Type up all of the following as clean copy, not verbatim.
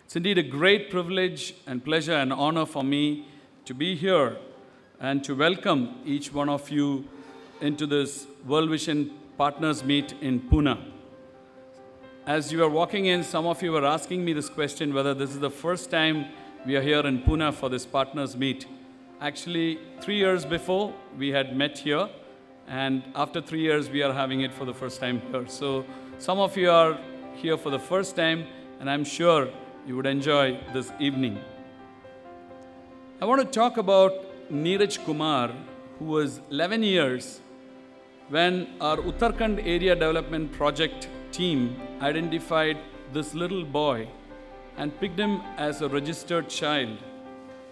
It's indeed a great privilege and pleasure and honor for me to be here and to welcome each one of you into this World Vision Partners Meet in Pune. As you are walking in, some of you were asking me this question, whether this is the first time we are here in Pune for this Partners Meet. Actually, 3 years before, we had met here, and after 3 years, we are having it for the first time here. So some of you are here for the first time, and I'm sure you would enjoy this evening. I want to talk about Neeraj Kumar, who was 11 years when our Uttarakhand Area Development Project team identified this little boy and picked him as a registered child,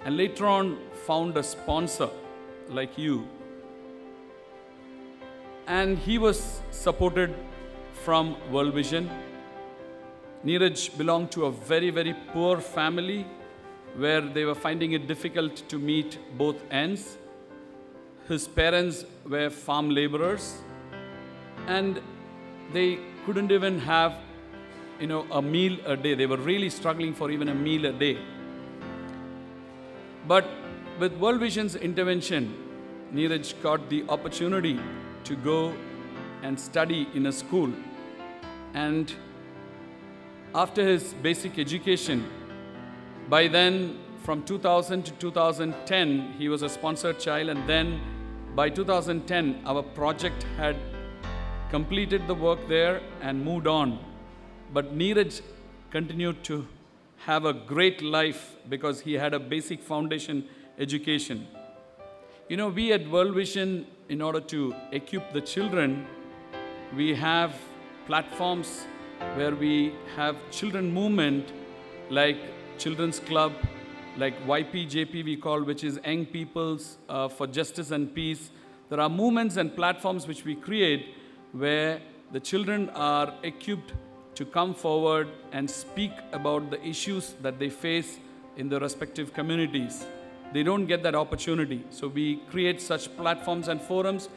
and later on found a sponsor like you. And he was supported from World Vision. Neeraj belonged to a very, very poor family where they were finding it difficult to meet both ends. His parents were farm laborers, and they couldn't even have, a meal a day. They were really struggling for even a meal a day. But with World Vision's intervention, Neeraj got the opportunity to go and study in a school. And after his basic education, by then, from 2000 to 2010, he was a sponsored child, and then by 2010, our project had completed the work there and moved on. But Neeraj continued to have a great life because he had a basic foundation education. We at World Vision, in order to equip the children, we have platforms where we have children movement like Children's Club, like YPJP we call, which is Young Peoples for Justice and Peace. There are movements and platforms which we create where the children are equipped to come forward and speak about the issues that they face in their respective communities. They don't get that opportunity. So we create such platforms and forums,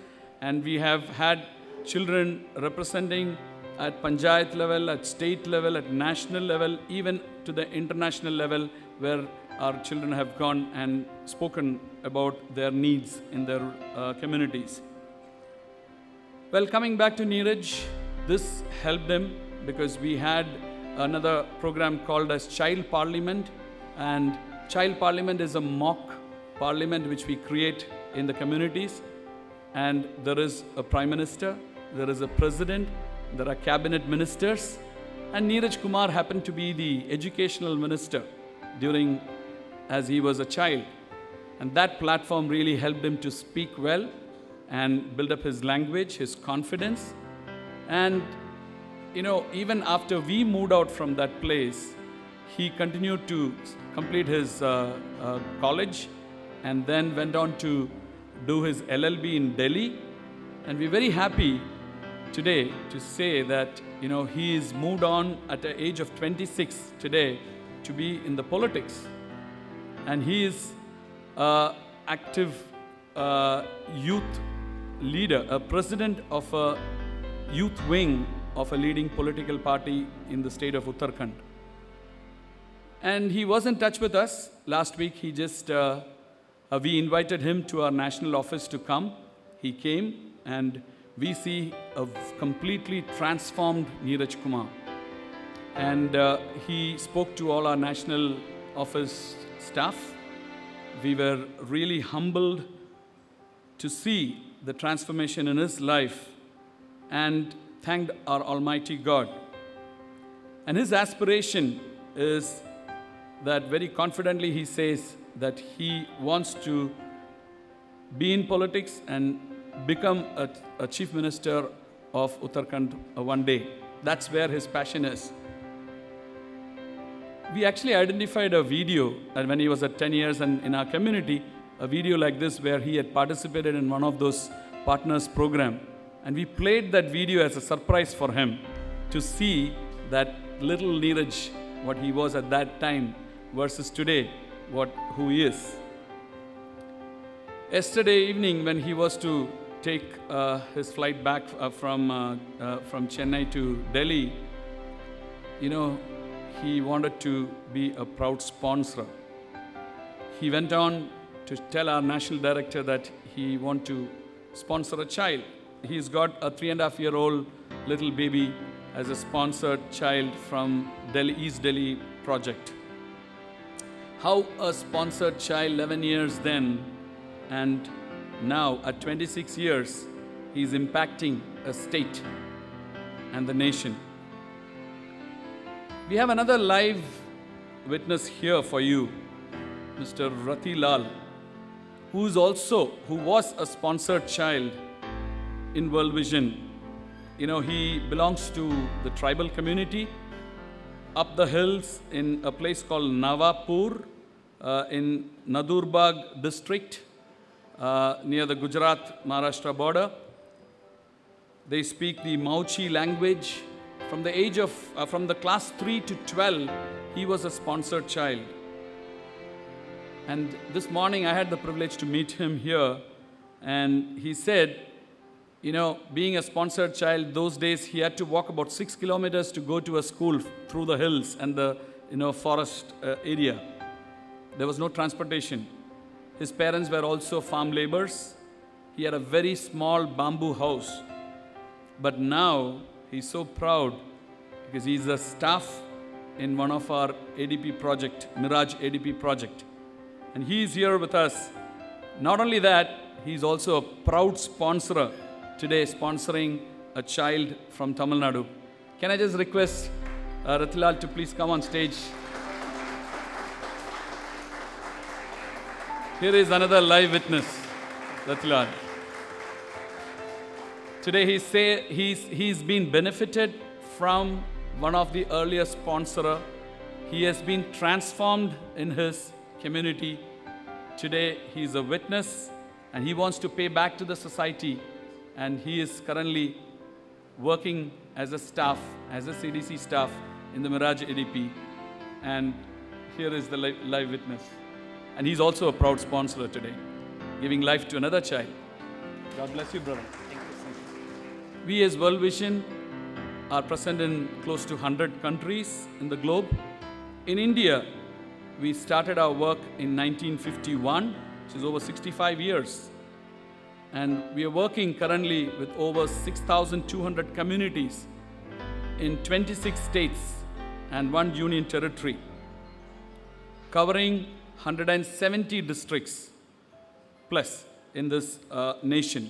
and we have had children representing at Panchayat level, at state level, at national level, even to the international level, where our children have gone and spoken about their needs in their communities. Well, coming back to Neeraj, this helped him because we had another program called as Child Parliament, and Child Parliament is a mock parliament which we create in the communities, and there is a Prime Minister, there is a President, there are cabinet ministers, and Neeraj Kumar happened to be the educational minister as he was a child. And that platform really helped him to speak well and build up his language, his confidence. And, even after we moved out from that place, he continued to complete his college and then went on to do his LLB in Delhi. And we're very happy today to say that he is moved on at the age of 26 today to be in the politics, and he is an active youth leader, a president of a youth wing of a leading political party in the state of Uttarakhand. And he was in touch with us last week. He just we invited him to our national office to come. He came, and we see a completely transformed Neeraj Kumar. And he spoke to all our national office staff. We were really humbled to see the transformation in his life and thanked our Almighty God. And his aspiration is that very confidently he says that he wants to be in politics and become a chief minister of Uttarakhand one day. That's where his passion is. We actually identified a video when he was at 10 years, and in our community, a video like this where he had participated in one of those partners program. And we played that video as a surprise for him to see that little Neeraj, what he was at that time versus today, who he is. Yesterday evening, when he was to take his flight back from Chennai to Delhi, he wanted to be a proud sponsor. He went on to tell our national director that he wanted to sponsor a child. He's got a 3.5-year-old little baby as a sponsored child from Delhi, East Delhi project. How a sponsored child 11 years then, and now at 26 years, he's impacting a state and the nation. We have another live witness here for you, Mr. Rati Lal, who was a sponsored child in World Vision. You know, he belongs to the tribal community up the hills in a place called Navapur in Nadurbag district near the Gujarat-Maharashtra border. They speak the Mauchi language. From the age of, from the class 3 to 12, he was a sponsored child. And this morning I had the privilege to meet him here, and he said, you know, being a sponsored child, those days he had to walk about 6 kilometers to go to a school through the hills and the, forest area. There was no transportation. His parents were also farm laborers. He had a very small bamboo house. But now he's so proud because he's a staff in one of our ADP project, Mirage ADP project. And he's here with us. Not only that, he's also a proud sponsor today, sponsoring a child from Tamil Nadu. Can I just request Ratilal to please come on stage? Here is another live witness, Ratilal. Today he's been benefited from one of the earlier sponsors. He has been transformed in his community. Today he's a witness and he wants to pay back to the society, and he is currently working as a staff, as a CDC staff in the Mirage ADP. And here is the live witness. And he's also a proud sponsor today, giving life to another child. God bless you, brother. We as World Vision are present in close to 100 countries in the globe. In India, we started our work in 1951, which is over 65 years. And we are working currently with over 6,200 communities in 26 states and 1 union territory, covering 170 districts plus in this nation.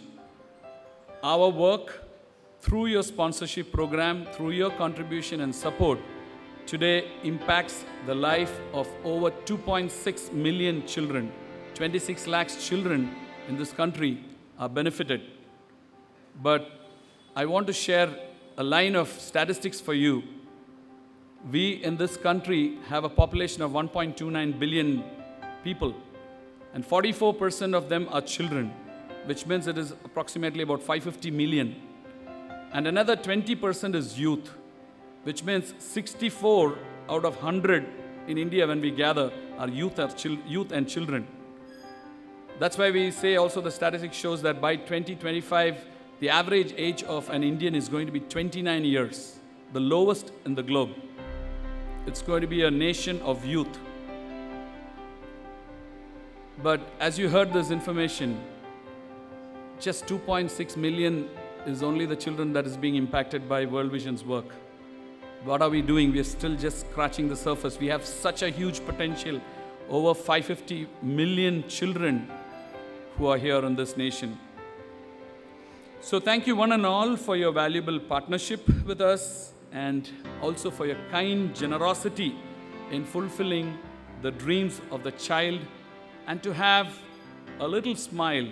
Our work, through your sponsorship program, through your contribution and support, today impacts the life of over 2.6 million children. 26 lakhs children in this country are benefited. But I want to share a line of statistics for you. We in this country have a population of 1.29 billion people, and 44% of them are children, which means it is approximately about 550 million. And another 20% is youth, which means 64 out of 100 in India when we gather are youth and children. That's why we say also the statistics shows that by 2025, the average age of an Indian is going to be 29 years, the lowest in the globe. It's going to be a nation of youth. But as you heard this information, just 2.6 million is only the children that is being impacted by World Vision's work. What are we doing? We are still just scratching the surface. We have such a huge potential, over 550 million children who are here in this nation. So thank you one and all for your valuable partnership with us, and also for your kind generosity in fulfilling the dreams of the child, and to have a little smile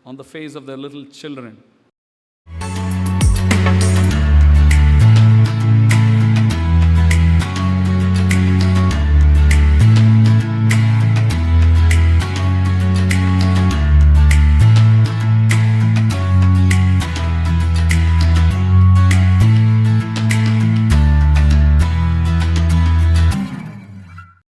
on the face of the little children.